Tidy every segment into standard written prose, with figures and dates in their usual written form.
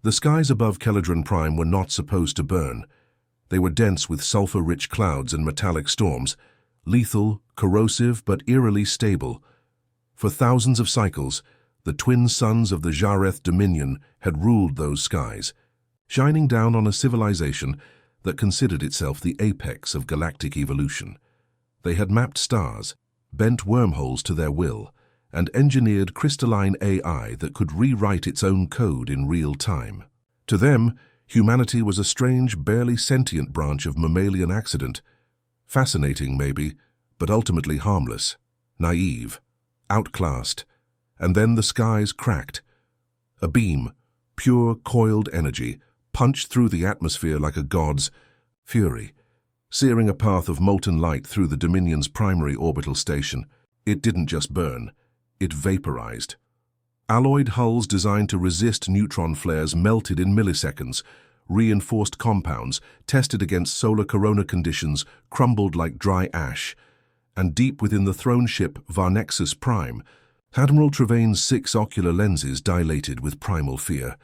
The skies above Keladron Prime were not supposed to burn. They were dense with sulfur-rich clouds and metallic storms, lethal, corrosive, but eerily stable. For thousands of cycles, the twin suns of the Jareth Dominion had ruled those skies, shining down on a civilization that considered itself the apex of galactic evolution. They had mapped stars, bent wormholes to their will, and engineered crystalline AI that could rewrite its own code in real time. To them, humanity was a strange, barely sentient branch of mammalian accident. Fascinating, maybe, but ultimately harmless, naive, outclassed. And then the skies cracked. A beam, pure coiled energy, punched through the atmosphere like a god's fury, searing a path of molten light through the Dominion's primary orbital station. It didn't just burn. It vaporized. Alloyed hulls designed to resist neutron flares melted in milliseconds. Reinforced compounds, tested against solar corona conditions, crumbled like dry ash. And deep within the throne ship Varnexus Prime, Admiral Trevain's 6 ocular lenses dilated with primal fear.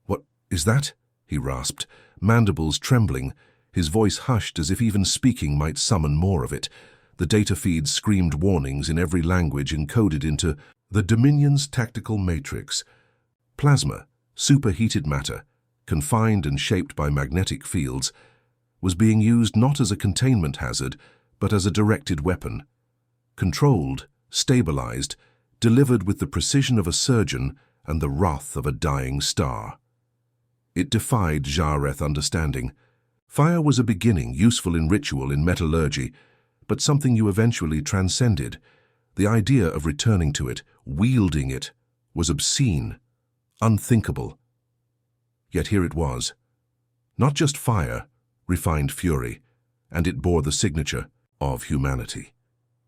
"What is that?" he rasped, mandibles trembling, his voice hushed as if even speaking might summon more of it. The data feeds screamed warnings in every language encoded into the Dominion's tactical matrix. Plasma, superheated matter, confined and shaped by magnetic fields, was being used not as a containment hazard, but as a directed weapon. Controlled, stabilized, delivered with the precision of a surgeon and the wrath of a dying star. It defied Jareth understanding. Fire was a beginning, useful in ritual, in metallurgy, but something you eventually transcended. The idea of returning to it, wielding it, was obscene, unthinkable. Yet here it was. Not just fire, refined fury, and it bore the signature of humanity.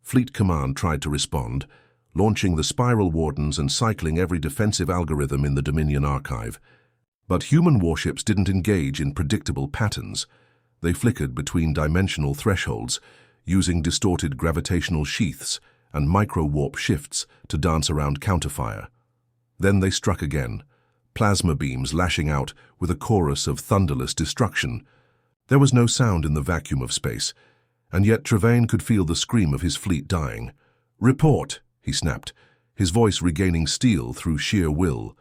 Fleet Command tried to respond, launching the Spiral Wardens and cycling every defensive algorithm in the Dominion archive. But human warships didn't engage in predictable patterns. They flickered between dimensional thresholds, using distorted gravitational sheaths and micro-warp shifts to dance around counterfire. Then they struck again, plasma beams lashing out with a chorus of thunderless destruction. There was no sound in the vacuum of space, and yet Trevain could feel the scream of his fleet dying. "Report," he snapped, his voice regaining steel through sheer will.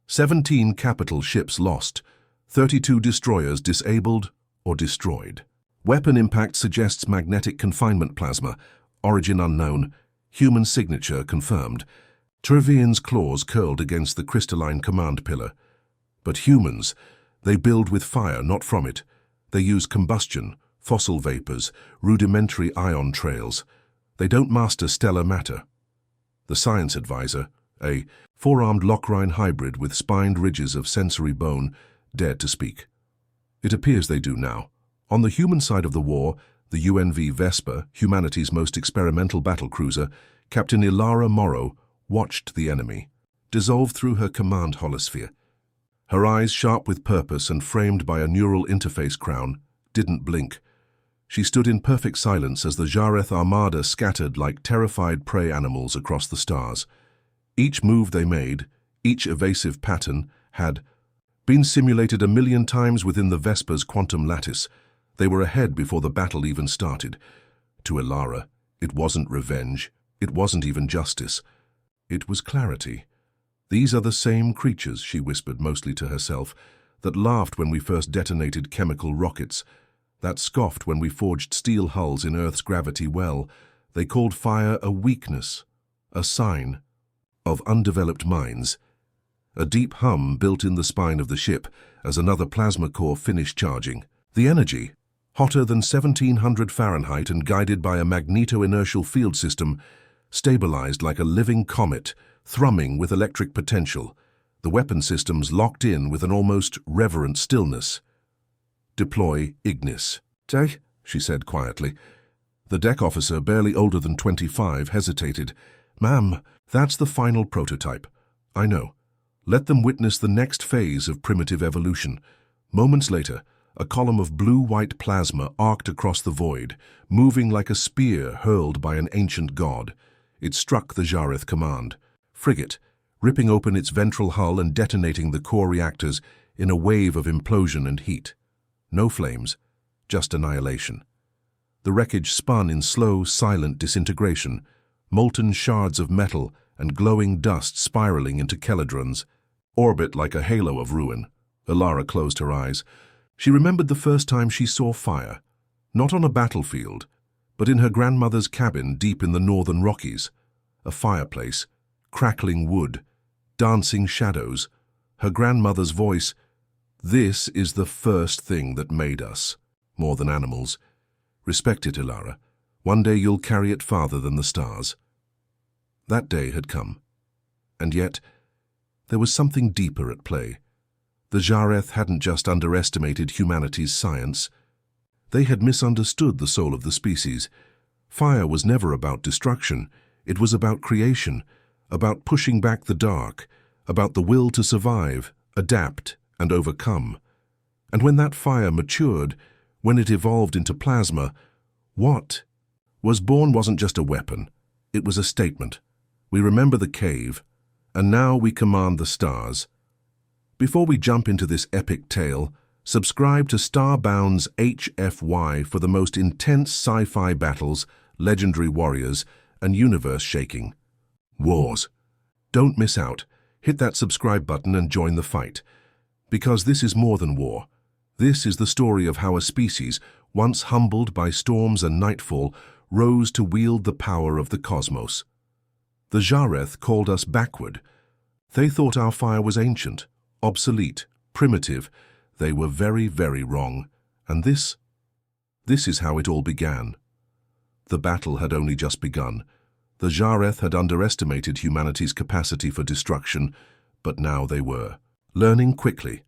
17 capital ships lost, 32 destroyers disabled or destroyed. Weapon impact suggests magnetic confinement plasma, origin unknown, human signature confirmed. Trevain's claws curled against the crystalline command pillar. But humans, they build with fire, not from it. They use combustion, fossil vapors, rudimentary ion trails. They don't master stellar matter. The science advisor, a four-armed Lockrine hybrid with spined ridges of sensory bone, dared to speak. It appears they do now. On the human side of the war, the UNV Vesper, humanity's most experimental battlecruiser, Captain Ilara Morrow, watched the enemy, dissolve through her command holosphere. Her eyes, sharp with purpose and framed by a neural interface crown, didn't blink. She stood in perfect silence as the Jareth Armada scattered like terrified prey animals across the stars. Each move they made, each evasive pattern, had been simulated 1,000,000 times within the Vesper's quantum lattice. They were ahead before the battle even started. To Ilara, it wasn't revenge, it wasn't even justice. It was clarity. "These are the same creatures," she whispered mostly to herself, "that laughed when we first detonated chemical rockets, that scoffed when we forged steel hulls in Earth's gravity well. They called fire a weakness, a sign of undeveloped minds." A deep hum built in the spine of the ship as another plasma core finished charging. The energy, hotter than 1700 Fahrenheit and guided by a magneto-inertial field system, stabilized like a living comet, thrumming with electric potential, the weapon systems locked in with an almost reverent stillness. "Deploy Ignis." "Tay," she said quietly. The deck officer, barely older than 25, hesitated. "Ma'am, that's the final prototype. I know. Let them witness the next phase of primitive evolution." Moments later, a column of blue-white plasma arced across the void, moving like a spear hurled by an ancient god. It struck the Jareth command frigate, ripping open its ventral hull and detonating the core reactors. in a wave of implosion and heat. No flames, just annihilation. The wreckage spun in slow, silent disintegration, molten shards of metal and glowing dust spiraling into kelodrons, orbit like a halo of ruin. Ilara closed her eyes. She remembered the first time she saw fire, not on a battlefield, but in her grandmother's cabin deep in the northern Rockies. A fireplace, crackling wood, dancing shadows, her grandmother's voice, "This is the first thing that made us, more than animals. Respect it, Ilara. One day you'll carry it farther than the stars." That day had come. And yet, there was something deeper at play. The Jareth hadn't just underestimated humanity's science. They had misunderstood the soul of the species. Fire was never about destruction. It was about creation, about pushing back the dark, about the will to survive, adapt, and overcome. And when that fire matured, when it evolved into plasma, what was born wasn't just a weapon. It was a statement. We remember the cave, and now we command the stars. Before we jump into this epic tale, subscribe to StarBound's HFY for the most intense sci-fi battles, legendary warriors, and universe-shaking wars. Don't miss out. Hit that subscribe button and join the fight. Because this is more than war. This is the story of how a species, once humbled by storms and nightfall, rose to wield the power of the cosmos. The Jareth called us backward. They thought our fire was ancient, obsolete, primitive. They were very, very wrong. And this is how it all began. The battle had only just begun. The Jareth had underestimated humanity's capacity for destruction, but now they were learning quickly.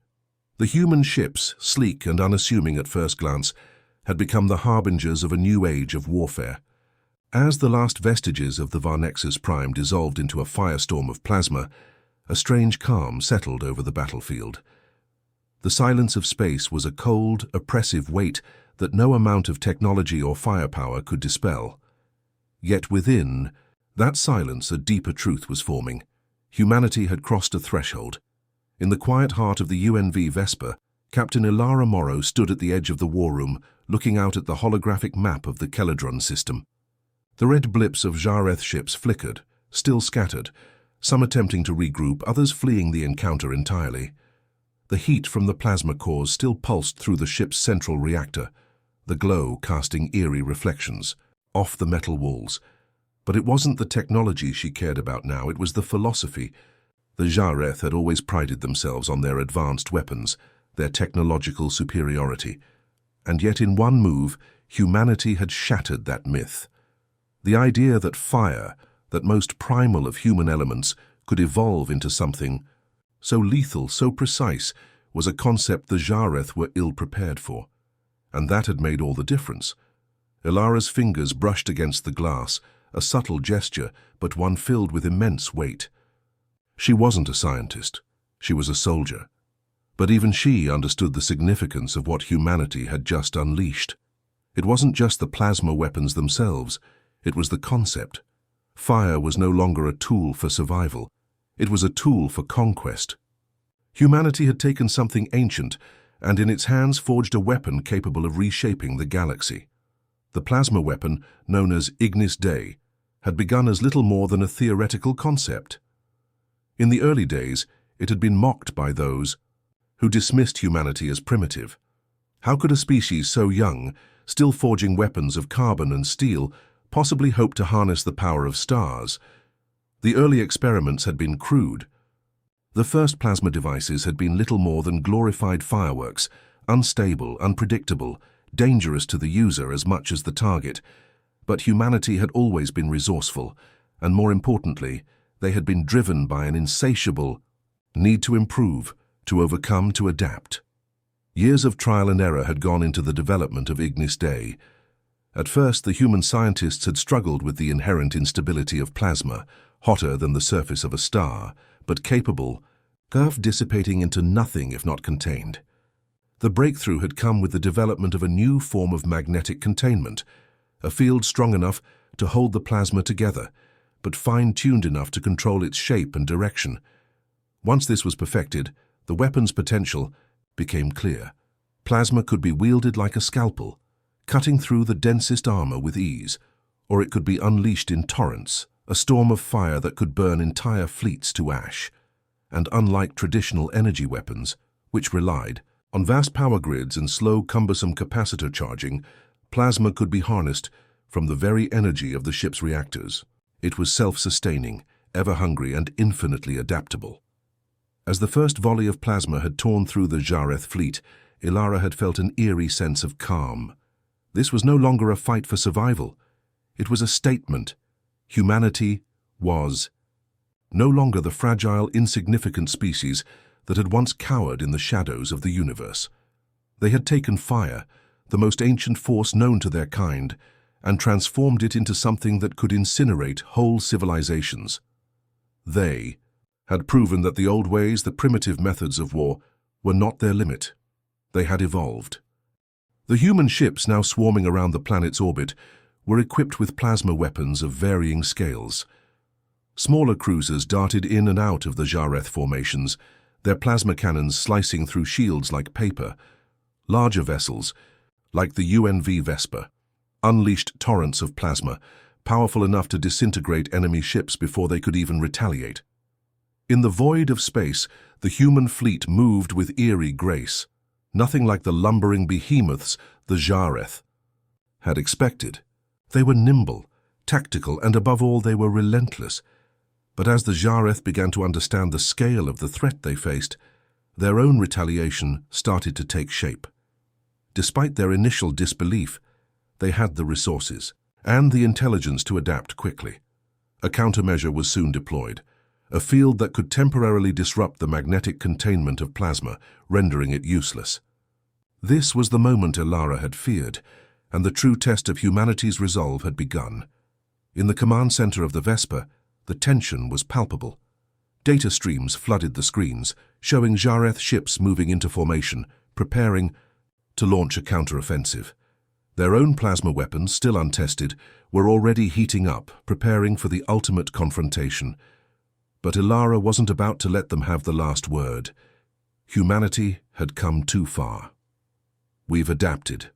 The human ships, sleek and unassuming at first glance, had become the harbingers of a new age of warfare. As the last vestiges of the Varnexus Prime dissolved into a firestorm of plasma, a strange calm settled over the battlefield. The silence of space was a cold, oppressive weight that no amount of technology or firepower could dispel. Yet within that silence a deeper truth was forming. Humanity had crossed a threshold. In the quiet heart of the UNV Vesper, Captain Ilara Morrow stood at the edge of the war room, looking out at the holographic map of the Kelodron system. The red blips of Jareth ships flickered, still scattered, some attempting to regroup, others fleeing the encounter entirely. The heat from the plasma cores still pulsed through the ship's central reactor, the glow casting eerie reflections off the metal walls. But it wasn't the technology she cared about now, it was the philosophy. The Jareth had always prided themselves on their advanced weapons, their technological superiority. And yet in one move, humanity had shattered that myth. The idea that fire, that most primal of human elements, could evolve into something so lethal, so precise, was a concept the Jareth were ill-prepared for. And that had made all the difference. Ilara's fingers brushed against the glass, a subtle gesture, but one filled with immense weight. She wasn't a scientist. She was a soldier. But even she understood the significance of what humanity had just unleashed. It wasn't just the plasma weapons themselves. It was the concept. Fire was no longer a tool for survival. It was a tool for conquest. Humanity had taken something ancient and in its hands forged a weapon capable of reshaping the galaxy. The plasma weapon, known as Ignis Dei, had begun as little more than a theoretical concept. In the early days, it had been mocked by those who dismissed humanity as primitive. How could a species so young, still forging weapons of carbon and steel, possibly hope to harness the power of stars? The early experiments had been crude. The first plasma devices had been little more than glorified fireworks, unstable, unpredictable, dangerous to the user as much as the target. But humanity had always been resourceful, and more importantly, they had been driven by an insatiable need to improve, to overcome, to adapt. Years of trial and error had gone into the development of Ignis Dei. At first, the human scientists had struggled with the inherent instability of plasma, hotter than the surface of a star, but capable of dissipating into nothing if not contained. The breakthrough had come with the development of a new form of magnetic containment, a field strong enough to hold the plasma together, but fine-tuned enough to control its shape and direction. Once this was perfected, The weapon's potential became clear. Plasma could be wielded like a scalpel, cutting through the densest armor with ease, or it could be unleashed in torrents, a storm of fire that could burn entire fleets to ash. And unlike traditional energy weapons, which relied on vast power grids and slow, cumbersome capacitor charging, plasma could be harnessed from the very energy of the ship's reactors. It was self-sustaining, ever-hungry, and infinitely adaptable. As the first volley of plasma had torn through the Jareth fleet, Ilara had felt an eerie sense of calm. This was no longer a fight for survival. It was a statement. Humanity was no longer the fragile, insignificant species that had once cowered in the shadows of the universe. They had taken fire, the most ancient force known to their kind, and transformed it into something that could incinerate whole civilizations. They had proven that the old ways, the primitive methods of war, were not their limit. They had evolved. The human ships now swarming around the planet's orbit were equipped with plasma weapons of varying scales. Smaller cruisers darted in and out of the Jareth formations, their plasma cannons slicing through shields like paper. Larger vessels, like the UNV Vesper, unleashed torrents of plasma, powerful enough to disintegrate enemy ships before they could even retaliate. In the void of space, the human fleet moved with eerie grace, nothing like the lumbering behemoths the Jareth had expected. They were nimble, tactical, and above all they were relentless. But as the Jareth began to understand the scale of the threat they faced, their own retaliation started to take shape. Despite their initial disbelief, they had the resources and the intelligence to adapt quickly. A countermeasure was soon deployed, a field that could temporarily disrupt the magnetic containment of plasma, rendering it useless. This was the moment Ilara had feared, and the true test of humanity's resolve had begun. In the command center of the Vesper, the tension was palpable. Data streams flooded the screens, showing Jareth ships moving into formation, preparing to launch a counteroffensive. Their own plasma weapons, still untested, were already heating up, preparing for the ultimate confrontation. But Ilara wasn't about to let them have the last word. Humanity had come too far. We've adapted.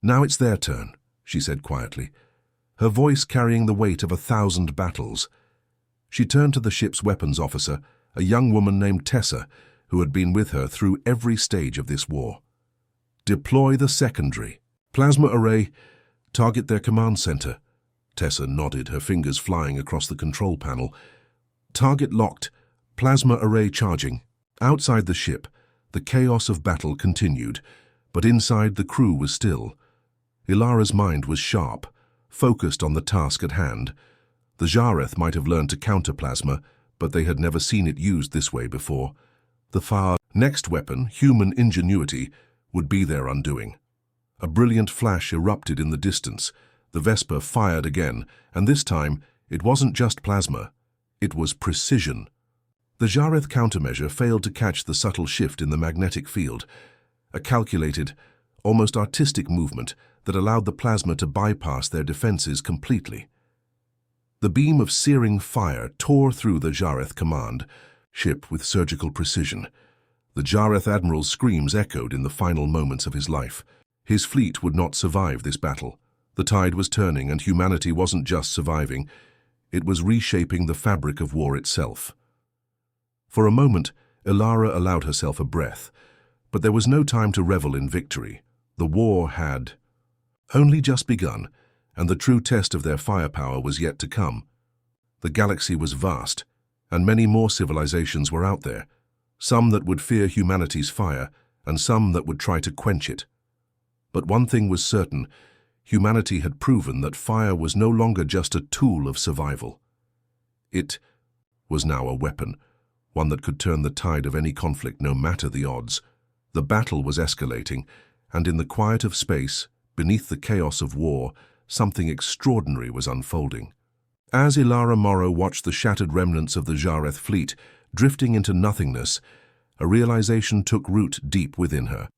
Now it's their turn, she said quietly, her voice carrying the weight of 1,000 battles. She turned to the ship's weapons officer, a young woman named Tessa, who had been with her through every stage of this war. Deploy the secondary. Plasma array. Target their command center. Tessa nodded, her fingers flying across the control panel. Target locked. Plasma array charging. Outside the ship, the chaos of battle continued, but inside the crew was still. Ilara's mind was sharp, focused on the task at hand. The Jareth might have learned to counter plasma, but they had never seen it used this way before. The far next weapon, human ingenuity, would be their undoing. A brilliant flash erupted in the distance. The Vesper fired again, and this time it wasn't just plasma. It was precision. The Jareth countermeasure failed to catch the subtle shift in the magnetic field, a calculated, almost artistic movement that allowed the plasma to bypass their defenses completely. The beam of searing fire tore through the Jareth command ship with surgical precision. The Jareth admiral's screams echoed in the final moments of his life. His fleet would not survive this battle. The tide was turning, and humanity wasn't just surviving, it was reshaping the fabric of war itself. For a moment, Ilara allowed herself a breath, but there was no time to revel in victory. The war had only just begun, and the true test of their firepower was yet to come. The galaxy was vast, and many more civilizations were out there, some that would fear humanity's fire, and some that would try to quench it. But one thing was certain, humanity had proven that fire was no longer just a tool of survival. It was now a weapon, one that could turn the tide of any conflict no matter the odds. The battle was escalating, and in the quiet of space, beneath the chaos of war, something extraordinary was unfolding. As Ilara Morrow watched the shattered remnants of the Jareth fleet drifting into nothingness, a realization took root deep within her.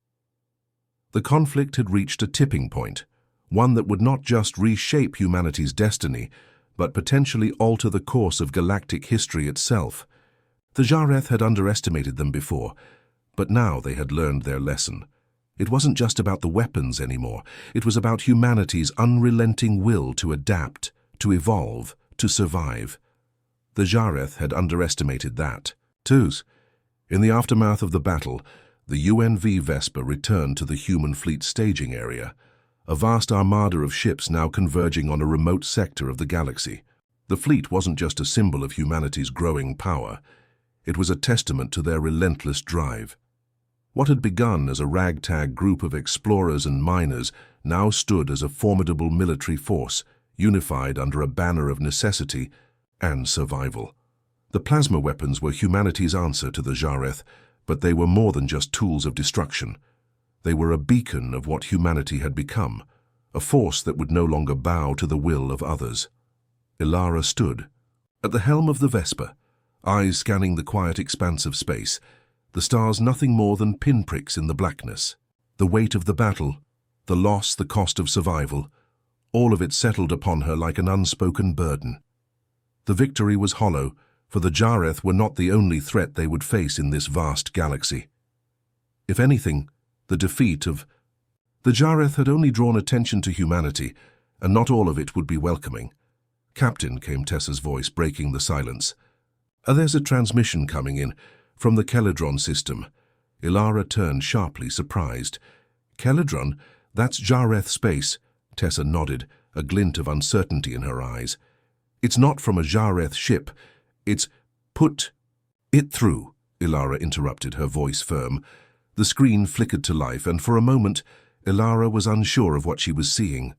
The conflict had reached a tipping point, one that would not just reshape humanity's destiny, but potentially alter the course of galactic history itself. The Jareth had underestimated them before, but now they had learned their lesson. It wasn't just about the weapons anymore. It was about humanity's unrelenting will to adapt, to evolve, to survive. The Jareth had underestimated that. Twos. In the aftermath of the battle, the UNV Vesper returned to the human fleet staging area, a vast armada of ships now converging on a remote sector of the galaxy. The fleet wasn't just a symbol of humanity's growing power. It was a testament to their relentless drive. What had begun as a ragtag group of explorers and miners now stood as a formidable military force, unified under a banner of necessity and survival. The plasma weapons were humanity's answer to the Jareth, but they were more than just tools of destruction. They were a beacon of what humanity had become, a force that would no longer bow to the will of others. Ilara stood at the helm of the Vesper, eyes scanning the quiet expanse of space, the stars nothing more than pinpricks in the blackness. The weight of the battle, the loss, the cost of survival, all of it settled upon her like an unspoken burden. The victory was hollow, for the Jareth were not the only threat they would face in this vast galaxy. If anything, the defeat of the Jareth had only drawn attention to humanity, and not all of it would be welcoming. "Captain," came Tessa's voice, breaking the silence. "There's a transmission coming in from the Kelledron system." Ilara turned sharply, surprised. "Kelledron? That's Jareth space." Tessa nodded, a glint of uncertainty in her eyes. "It's not from a Jareth ship. It's put it through," Ilara interrupted, her voice firm. The screen flickered to life, and for a moment, Ilara was unsure of what she was seeing.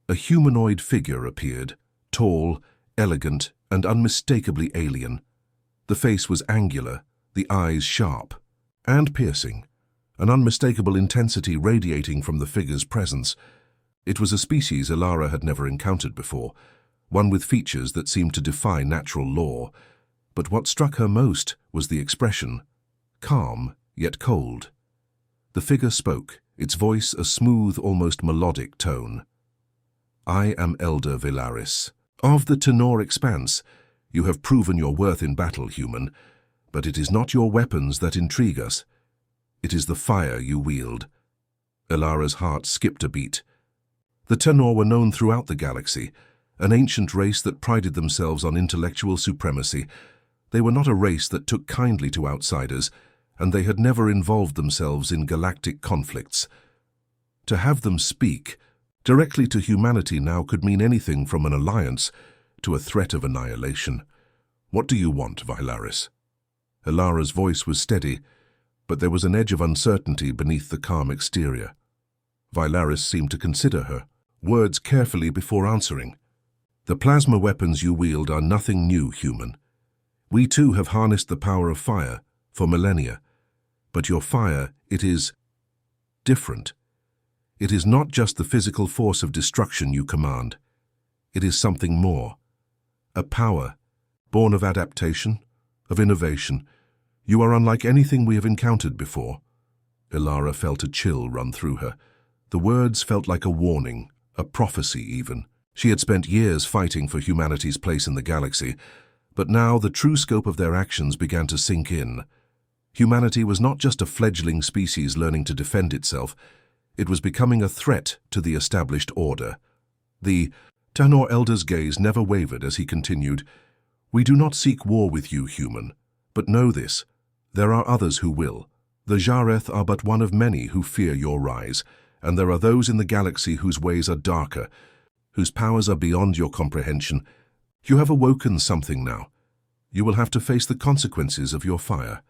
A humanoid figure appeared, tall, elegant, and unmistakably alien. The face was angular, the eyes sharp and piercing, an unmistakable intensity radiating from the figure's presence. It was a species Ilara had never encountered before, one with features that seemed to defy natural law. But what struck her most was the expression, calm yet cold. The figure spoke, its voice a smooth, almost melodic tone. "I am Elder Vilaris. Of the Tenor Expanse, you have proven your worth in battle, human, but it is not your weapons that intrigue us. It is the fire you wield." Ilara's heart skipped a beat. The Tenor were known throughout the galaxy, an ancient race that prided themselves on intellectual supremacy. They were not a race that took kindly to outsiders, and they had never involved themselves in galactic conflicts. To have them speak directly to humanity now could mean anything from an alliance to a threat of annihilation. "What do you want, Vilaris?" Ilara's voice was steady, but there was an edge of uncertainty beneath the calm exterior. Vilaris seemed to consider her words carefully before answering. "The plasma weapons you wield are nothing new, human. We too have harnessed the power of fire for millennia. But your fire, it is different. It is not just the physical force of destruction you command. It is something more. A power, born of adaptation, of innovation. You are unlike anything we have encountered before." Ilara felt a chill run through her. The words felt like a warning, a prophecy even. She had spent years fighting for humanity's place in the galaxy, but now the true scope of their actions began to sink in. Humanity was not just a fledgling species learning to defend itself. It was becoming a threat to the established order. The Tenor Elder's gaze never wavered as he continued, "We do not seek war with you, human, but know this. There are others who will. The Jareth are but one of many who fear your rise, and there are those in the galaxy whose ways are darker, whose powers are beyond your comprehension. You have awoken something now. You will have to face the consequences of your fire."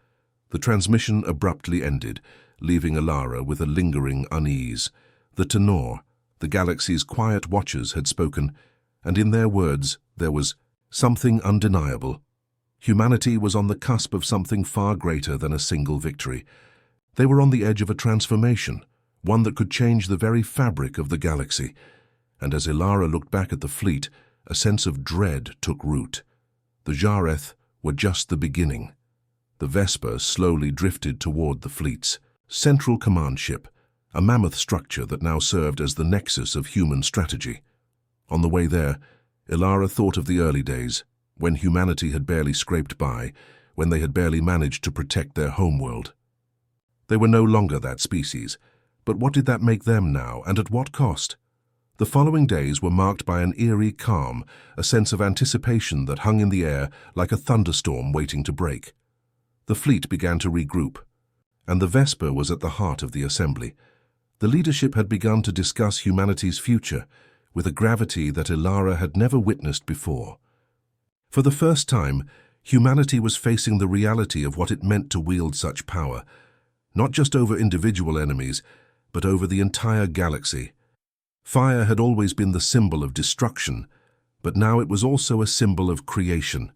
The transmission abruptly ended, leaving Ilara with a lingering unease. The Tenor, the galaxy's quiet watchers, had spoken, and in their words there was something undeniable. Humanity was on the cusp of something far greater than a single victory. They were on the edge of a transformation, one that could change the very fabric of the galaxy. And as Ilara looked back at the fleet, a sense of dread took root. The Jareth were just the beginning. The Vesper slowly drifted toward the fleet's central command ship, a mammoth structure that now served as the nexus of human strategy. On the way there, Ilara thought of the early days, when humanity had barely scraped by, when they had barely managed to protect their homeworld. They were no longer that species, but what did that make them now, and at what cost? The following days were marked by an eerie calm, a sense of anticipation that hung in the air like a thunderstorm waiting to break. The fleet began to regroup, and the Vesper was at the heart of the assembly. The leadership had begun to discuss humanity's future with a gravity that Ilara had never witnessed before. For the first time, humanity was facing the reality of what it meant to wield such power, not just over individual enemies, but over the entire galaxy. Fire had always been the symbol of destruction, but now it was also a symbol of creation.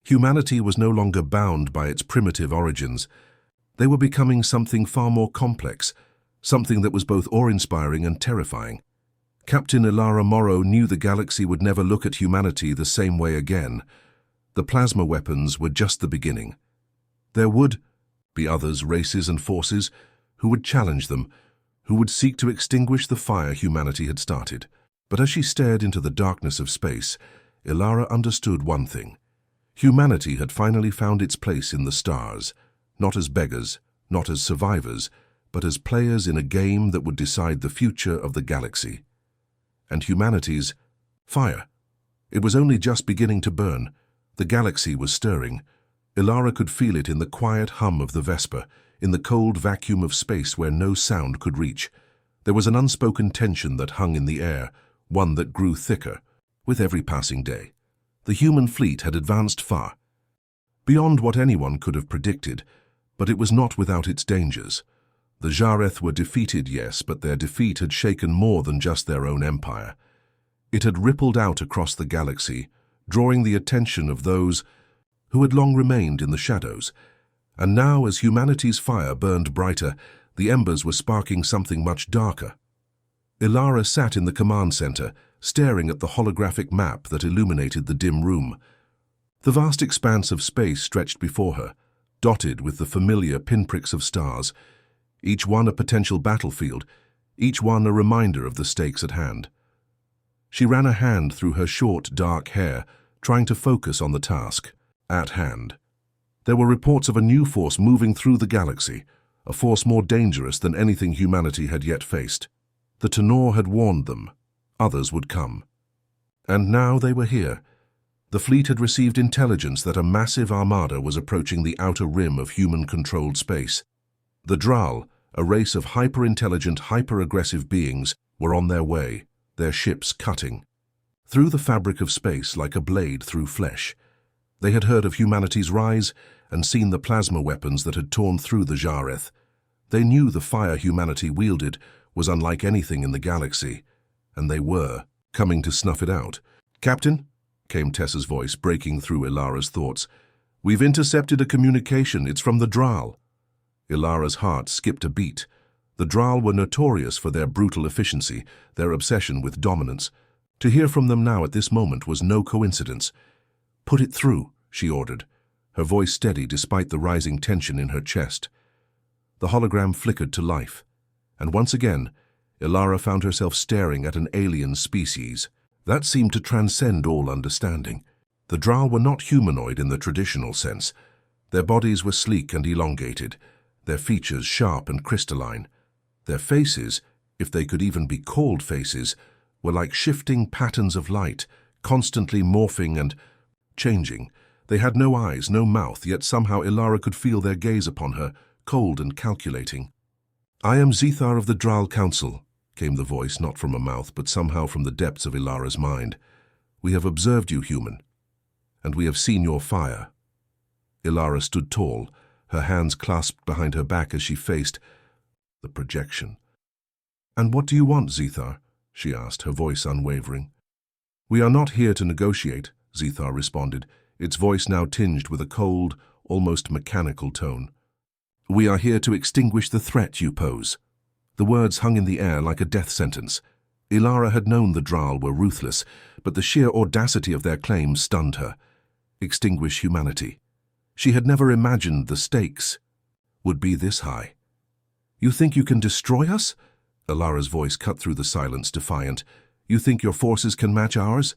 Humanity was no longer bound by its primitive origins. They were becoming something far more complex, something that was both awe-inspiring and terrifying. Captain Ilara Morrow knew the galaxy would never look at humanity the same way again. The plasma weapons were just the beginning. There would be others, races and forces, who would challenge them, who would seek to extinguish the fire humanity had started. But as she stared into the darkness of space, Ilara understood one thing. Humanity had finally found its place in the stars, not as beggars, not as survivors, but as players in a game that would decide the future of the galaxy. And humanity's fire. It was only just beginning to burn. The galaxy was stirring. Ilara could feel it in the quiet hum of the Vesper, in the cold vacuum of space where no sound could reach. There was an unspoken tension that hung in the air, one that grew thicker with every passing day. The human fleet had advanced far, beyond what anyone could have predicted, but it was not without its dangers. The Jareth were defeated, yes, but their defeat had shaken more than just their own empire. It had rippled out across the galaxy, drawing the attention of those who had long remained in the shadows. And now, as humanity's fire burned brighter, the embers were sparking something much darker. Ilara sat in the command center, staring at the holographic map that illuminated the dim room. The vast expanse of space stretched before her, dotted with the familiar pinpricks of stars, each one a potential battlefield, each one a reminder of the stakes at hand. She ran a hand through her short, dark hair, trying to focus on the task at hand. There were reports of a new force moving through the galaxy, a force more dangerous than anything humanity had yet faced. The Tenor had warned them. Others would come. And now they were here. The fleet had received intelligence that a massive armada was approaching the outer rim of human-controlled space. The Dral, a race of hyper-intelligent, hyper-aggressive beings, were on their way, their ships cutting through the fabric of space like a blade through flesh. They had heard of humanity's rise and seen the plasma weapons that had torn through the Jareth. They knew the fire humanity wielded was unlike anything in the galaxy, and they were coming to snuff it out. "Captain," came Tessa's voice, breaking through Ilara's thoughts. "We've intercepted a communication. It's from the Dral." Ilara's heart skipped a beat. The Dral were notorious for their brutal efficiency, their obsession with dominance. To hear from them now at this moment was no coincidence. "Put it through," she ordered, her voice steady despite the rising tension in her chest. The hologram flickered to life, and once again, Ilara found herself staring at an alien species. That seemed to transcend all understanding. The Dral were not humanoid in the traditional sense. Their bodies were sleek and elongated, their features sharp and crystalline. Their faces, if they could even be called faces, were like shifting patterns of light, constantly morphing and changing. They had no eyes, no mouth, yet somehow Ilara could feel their gaze upon her, cold and calculating. "I am Zethar of the Dral Council," came the voice, not from a mouth, but somehow from the depths of Ilara's mind. "We have observed you, human, and we have seen your fire." Ilara stood tall, her hands clasped behind her back as she faced the projection. "And what do you want, Zethar?" she asked, her voice unwavering. "We are not here to negotiate," Zethar responded, its voice now tinged with a cold, almost mechanical tone. "We are here to extinguish the threat you pose." The words hung in the air like a death sentence. Ilara had known the Dral were ruthless, but the sheer audacity of their claims stunned her. Extinguish humanity. She had never imagined the stakes would be this high. "You think you can destroy us?" Ilara's voice cut through the silence, defiant. "You think your forces can match ours?"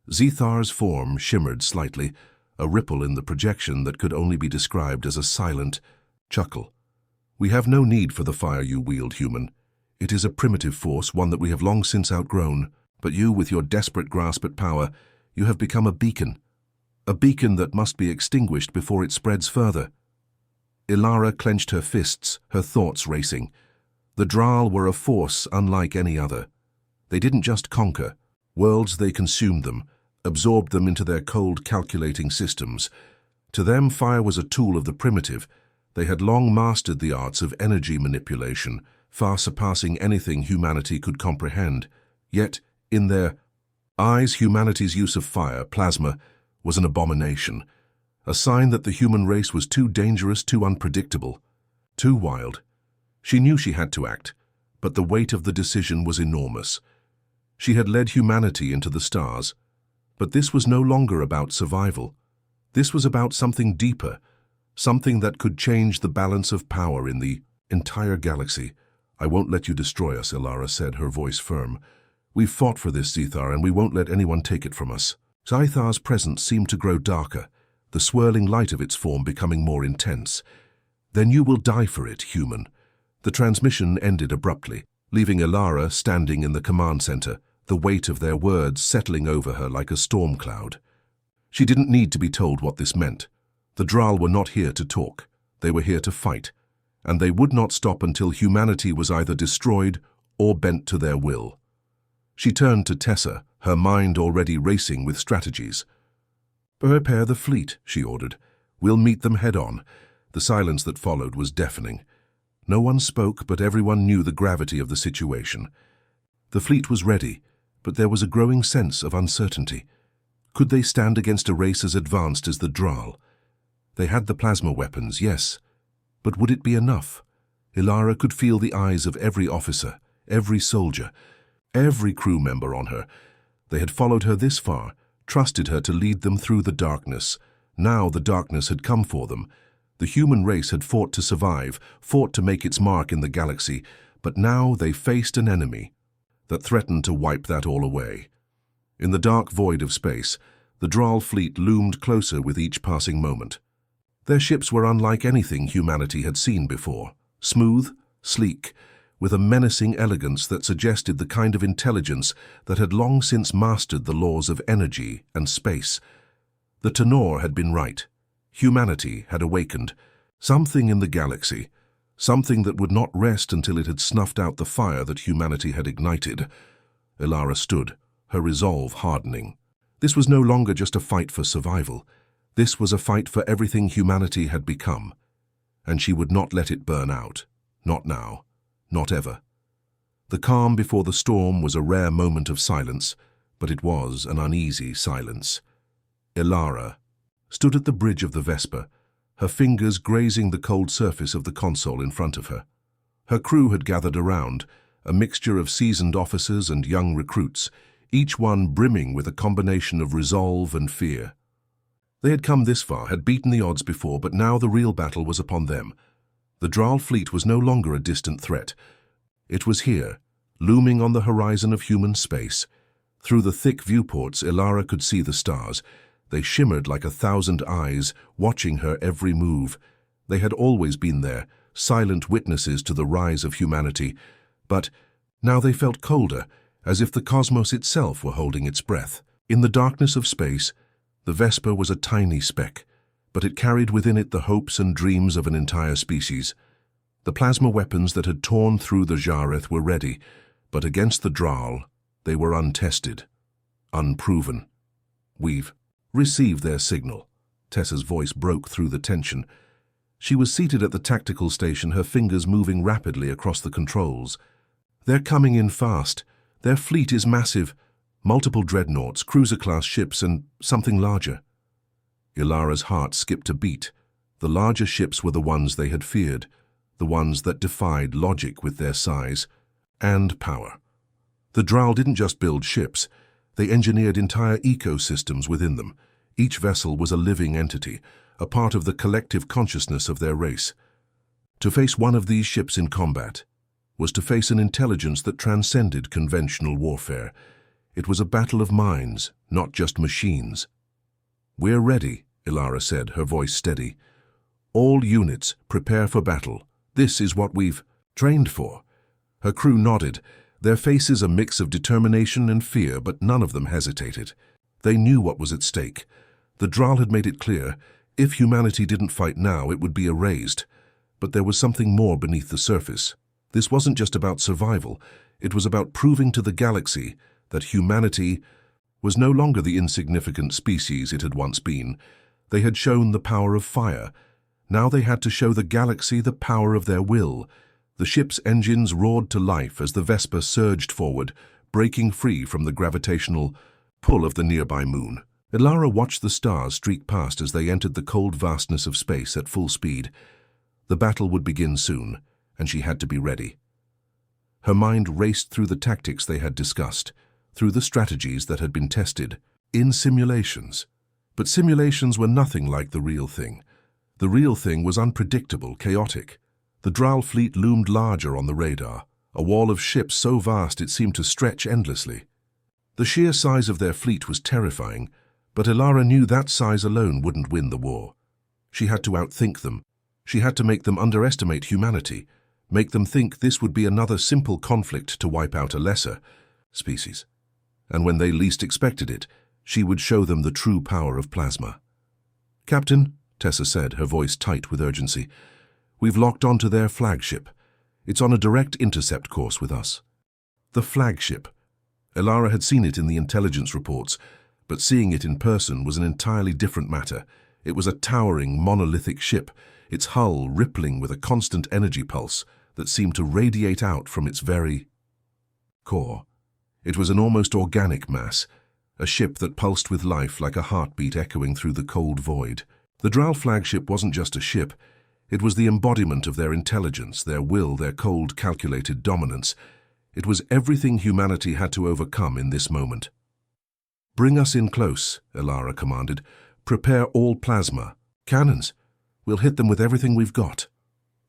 Zethar's form shimmered slightly, a ripple in the projection that could only be described as a silent chuckle. "We have no need for the fire you wield, human. It is a primitive force, one that we have long since outgrown. But you, with your desperate grasp at power, you have become a beacon that must be extinguished before it spreads further." Ilara clenched her fists, her thoughts racing. The Draal were a force unlike any other. They didn't just conquer worlds, they consumed them, absorbed them into their cold, calculating systems. To them, fire was a tool of the primitive. They had long mastered the arts of energy manipulation, far surpassing anything humanity could comprehend. Yet, in their eyes, humanity's use of fire, plasma, was an abomination, a sign that the human race was too dangerous, too unpredictable, too wild. She knew she had to act, but the weight of the decision was enormous. She had led humanity into the stars, but this was no longer about survival. This was about something deeper, something that could change the balance of power in the entire galaxy. "I won't let you destroy us," Ilara said, her voice firm. "We've fought for this, Zethar, and we won't let anyone take it from us." Zithar's presence seemed to grow darker, the swirling light of its form becoming more intense. "Then you will die for it, human." The transmission ended abruptly, leaving Ilara standing in the command center, the weight of their words settling over her like a storm cloud. She didn't need to be told what this meant. The Draal were not here to talk. They were here to fight, and they would not stop until humanity was either destroyed or bent to their will. She turned to Tessa, her mind already racing with strategies. "Prepare the fleet," she ordered. "We'll meet them head-on." The silence that followed was deafening. No one spoke, but everyone knew the gravity of the situation. The fleet was ready, but there was a growing sense of uncertainty. Could they stand against a race as advanced as the Draal? They had the plasma weapons, yes, but would it be enough? Ilara could feel the eyes of every officer, every soldier, every crew member on her. They had followed her this far, trusted her to lead them through the darkness. Now the darkness had come for them. The human race had fought to survive, fought to make its mark in the galaxy, but now they faced an enemy that threatened to wipe that all away. In the dark void of space, the Draal fleet loomed closer with each passing moment. Their ships were unlike anything humanity had seen before, smooth, sleek, with a menacing elegance that suggested the kind of intelligence that had long since mastered the laws of energy and space. The tenor had been right. Humanity had awakened. Something in the galaxy, something that would not rest until it had snuffed out the fire that humanity had ignited. Ilara stood, her resolve hardening. This was no longer just a fight for survival. This was a fight for everything humanity had become. And she would not let it burn out. Not now. Not ever. The calm before the storm was a rare moment of silence, but it was an uneasy silence. Ilara stood at the bridge of the Vesper, her fingers grazing the cold surface of the console in front of her. Her crew had gathered around, a mixture of seasoned officers and young recruits, each one brimming with a combination of resolve and fear. They had come this far, had beaten the odds before, but now the real battle was upon them. The Draal fleet was no longer a distant threat. It was here, looming on the horizon of human space. Through the thick viewports, Ilara could see the stars. They shimmered like 1,000 eyes, watching her every move. They had always been there, silent witnesses to the rise of humanity. But now they felt colder, as if the cosmos itself were holding its breath. In the darkness of space, the Vesper was a tiny speck, but it carried within it the hopes and dreams of an entire species. The plasma weapons that had torn through the Jareth were ready, but against the Draal, they were untested, unproven. "We've received their signal." Tessa's voice broke through the tension. She was seated at the tactical station, her fingers moving rapidly across the controls. "They're coming in fast. Their fleet is massive. Multiple dreadnoughts, cruiser-class ships, and something larger." Ilara's heart skipped a beat. The larger ships were the ones they had feared, the ones that defied logic with their size and power. The Draal didn't just build ships, they engineered entire ecosystems within them. Each vessel was a living entity, a part of the collective consciousness of their race. To face one of these ships in combat was to face an intelligence that transcended conventional warfare. It was a battle of minds, not just machines. "We're ready," Ilara said, her voice steady. "All units, prepare for battle. This is what we've trained for." Her crew nodded, their faces a mix of determination and fear, but none of them hesitated. They knew what was at stake. The Drall had made it clear, if humanity didn't fight now, it would be erased. But there was something more beneath the surface. This wasn't just about survival, it was about proving to the galaxy that humanity was no longer the insignificant species it had once been. They had shown the power of fire. Now they had to show the galaxy the power of their will. The ship's engines roared to life as the Vesper surged forward, breaking free from the gravitational pull of the nearby moon. Ilara watched the stars streak past as they entered the cold vastness of space at full speed. The battle would begin soon, and she had to be ready. Her mind raced through the tactics they had discussed, through the strategies that had been tested, in simulations. But simulations were nothing like the real thing. The real thing was unpredictable, chaotic. The Drall fleet loomed larger on the radar, a wall of ships so vast it seemed to stretch endlessly. The sheer size of their fleet was terrifying, but Ilara knew that size alone wouldn't win the war. She had to outthink them. She had to make them underestimate humanity, make them think this would be another simple conflict to wipe out a lesser species. And when they least expected it, she would show them the true power of plasma. "Captain," Tessa said, her voice tight with urgency, "we've locked onto their flagship. It's on a direct intercept course with us." The flagship. Ilara had seen it in the intelligence reports, but seeing it in person was an entirely different matter. It was a towering, monolithic ship, its hull rippling with a constant energy pulse that seemed to radiate out from its very core. It was an almost organic mass, a ship that pulsed with life like a heartbeat echoing through the cold void. The Drall flagship wasn't just a ship, it was the embodiment of their intelligence, their will, their cold, calculated dominance. It was everything humanity had to overcome in this moment. "Bring us in close," Ilara commanded. "Prepare all plasma. Cannons. We'll hit them with everything we've got."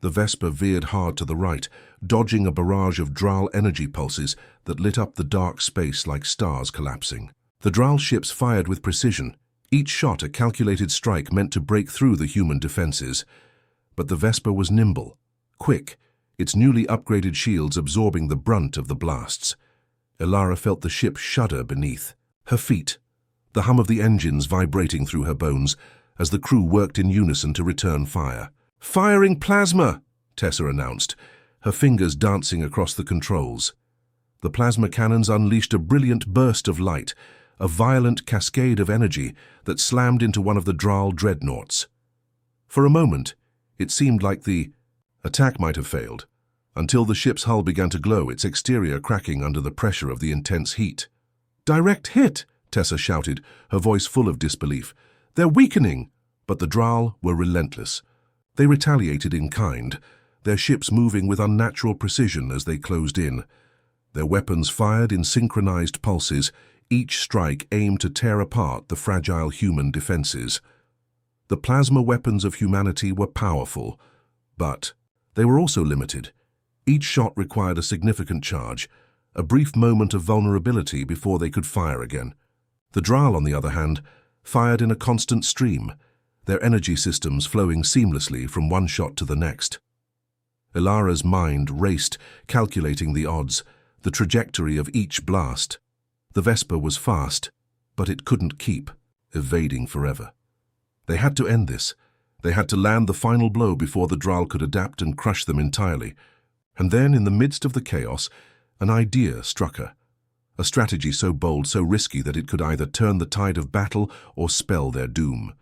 The Vesper veered hard to the right, dodging a barrage of Drall energy pulses that lit up the dark space like stars collapsing. The Drall ships fired with precision, each shot a calculated strike meant to break through the human defenses. But the Vesper was nimble, quick, its newly upgraded shields absorbing the brunt of the blasts. Ilara felt the ship shudder beneath her feet, the hum of the engines vibrating through her bones as the crew worked in unison to return fire. "Firing plasma!" Tessa announced, her fingers dancing across the controls. The plasma cannons unleashed a brilliant burst of light, a violent cascade of energy that slammed into one of the Drall dreadnoughts. For a moment, it seemed like the attack might have failed, until the ship's hull began to glow, its exterior cracking under the pressure of the intense heat. "Direct hit!" Tessa shouted, her voice full of disbelief. "They're weakening!" But the Drall were relentless. They retaliated in kind, their ships moving with unnatural precision as they closed in. Their weapons fired in synchronized pulses, each strike aimed to tear apart the fragile human defenses. The plasma weapons of humanity were powerful, but they were also limited. Each shot required a significant charge, a brief moment of vulnerability before they could fire again. The Drall, on the other hand, fired in a constant stream, their energy systems flowing seamlessly from one shot to the next. Ilara's mind raced, calculating the odds, the trajectory of each blast. The Vesper was fast, but it couldn't keep evading forever. They had to end this. They had to land the final blow before the Drall could adapt and crush them entirely. And then, in the midst of the chaos, an idea struck her. A strategy so bold, so risky that it could either turn the tide of battle or spell their doom.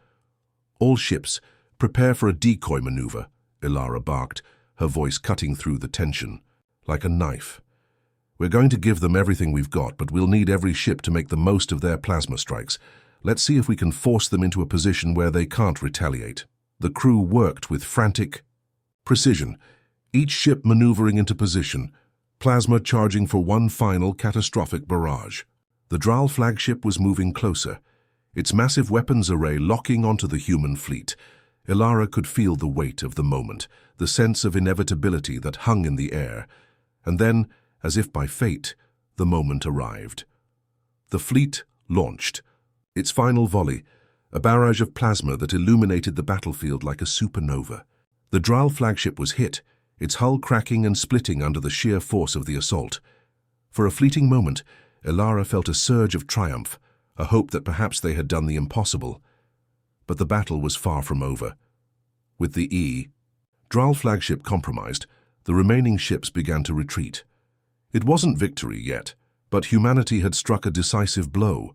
"All ships, prepare for a decoy maneuver," Ilara barked, her voice cutting through the tension, like a knife. "We're going to give them everything we've got, but we'll need every ship to make the most of their plasma strikes. Let's see if we can force them into a position where they can't retaliate." The crew worked with frantic precision, each ship maneuvering into position, plasma charging for one final catastrophic barrage. The Drall flagship was moving closer, its massive weapons array locking onto the human fleet. Ilara could feel the weight of the moment, the sense of inevitability that hung in the air. And then, as if by fate, the moment arrived. The fleet launched. Its final volley, a barrage of plasma that illuminated the battlefield like a supernova. The Duel flagship was hit, its hull cracking and splitting under the sheer force of the assault. For a fleeting moment, Elara felt a surge of triumph, a hope that perhaps they had done the impossible. But the battle was far from over. With the Duel flagship compromised, the remaining ships began to retreat. It wasn't victory yet, but humanity had struck a decisive blow.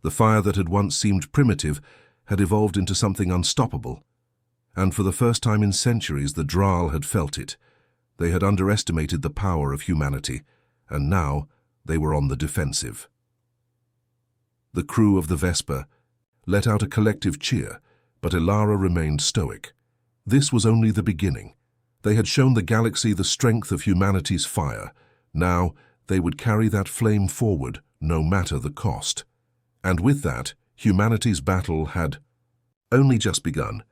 The fire that had once seemed primitive had evolved into something unstoppable. And for the first time in centuries, the Duel had felt it. They had underestimated the power of humanity, and now they were on the defensive. The crew of the Vesper let out a collective cheer, but Elara remained stoic. This was only the beginning. They had shown the galaxy the strength of humanity's fire. Now they would carry that flame forward, no matter the cost. And with that, humanity's battle had only just begun.